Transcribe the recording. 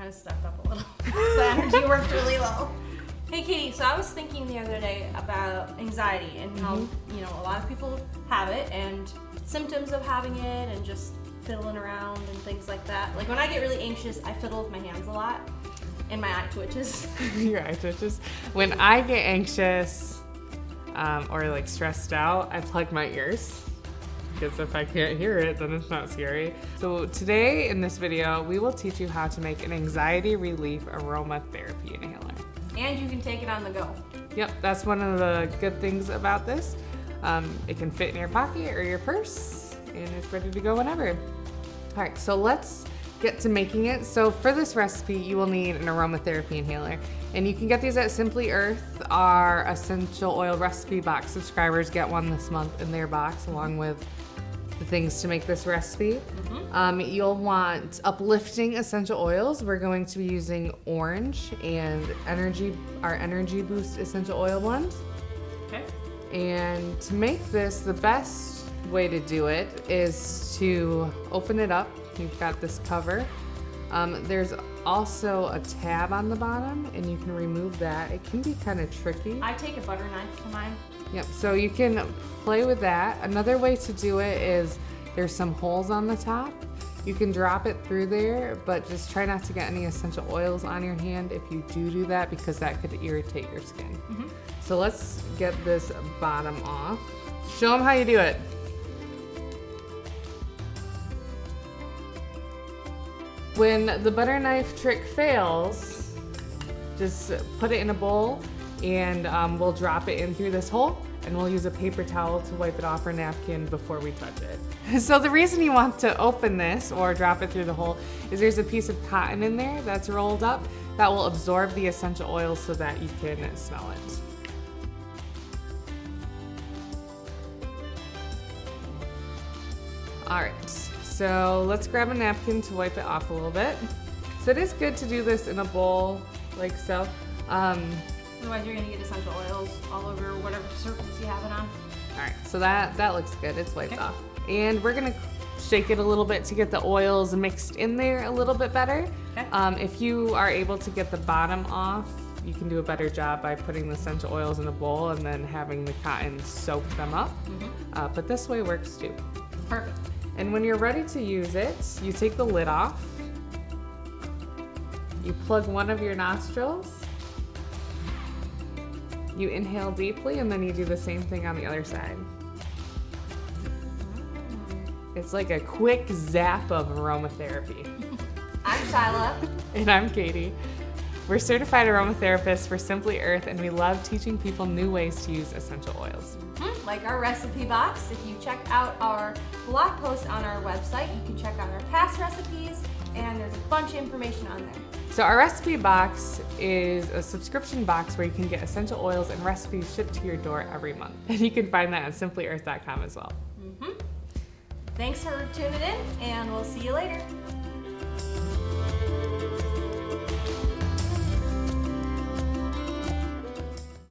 kind of stepped up a little. So energy worked really low. Hey Katie, so I was thinking the other day about anxiety and how, you know, a lot of people have it and symptoms of having it and just fiddling around and things like that. Like when I get really anxious, I fiddle with my hands a lot and my eye twitches. Your eye twitches. When I get anxious or like stressed out, I plug my ears. Because if I can't hear it, then it's not scary. So today in this video, we will teach you how to make an anxiety relief aromatherapy inhaler. And you can take it on the go. Yep, that's one of the good things about this. It can fit in your pocket or your purse, and it's ready to go whenever. All right, so let's get to making it. So for this recipe, you will need an aromatherapy inhaler. And you can get these at Simply Earth. Our essential oil recipe box subscribers get one this month in their box, along with the things to make this recipe. You'll want uplifting essential oils. We're going to be using orange and our energy boost essential oil blend. Okay. And to make this, the best way to do it is to open it up. You've got this cover. There's also a tab on the bottom, and you can remove that. It can be kind of tricky. I take a butter knife to mine. Yep, so you can play with that. Another way to do it is there's some holes on the top. You can drop it through there, but just try not to get any essential oils on your hand if you do that, because that could irritate your skin. So let's get this bottom off. Show them how you do it. When the butter knife trick fails, just put it in a bowl and we'll drop it in through this hole, and we'll use a paper towel to wipe it off or napkin before we touch it. So the reason you want to open this or drop it through the hole is there's a piece of cotton in there that's rolled up that will absorb the essential oils so that you can smell it. All right, so let's grab a napkin to wipe it off a little bit. So it is good to do this in a bowl like so. Otherwise you're gonna get essential oils all over whatever surface you have it on. All right, so that looks good. It's wiped off. And we're gonna shake it a little bit to get the oils mixed in there a little bit better. Okay. If you are able to get the bottom off, you can do a better job by putting the essential oils in a bowl and then having the cotton soak them up. But this way works too. Perfect. And when you're ready to use it, you take the lid off, you plug one of your nostrils, you inhale deeply, and then you do the same thing on the other side. It's like a quick zap of aromatherapy. I'm Shyla. And I'm Katie. We're certified aromatherapists for Simply Earth, and we love teaching people new ways to use essential oils. Like our recipe box. If you check out our blog post on our website, you can check out our past recipes, and there's a bunch of information on there. So our recipe box is a subscription box where you can get essential oils and recipes shipped to your door every month. And you can find that on simplyearth.com as well. Thanks for tuning in, and we'll see you later.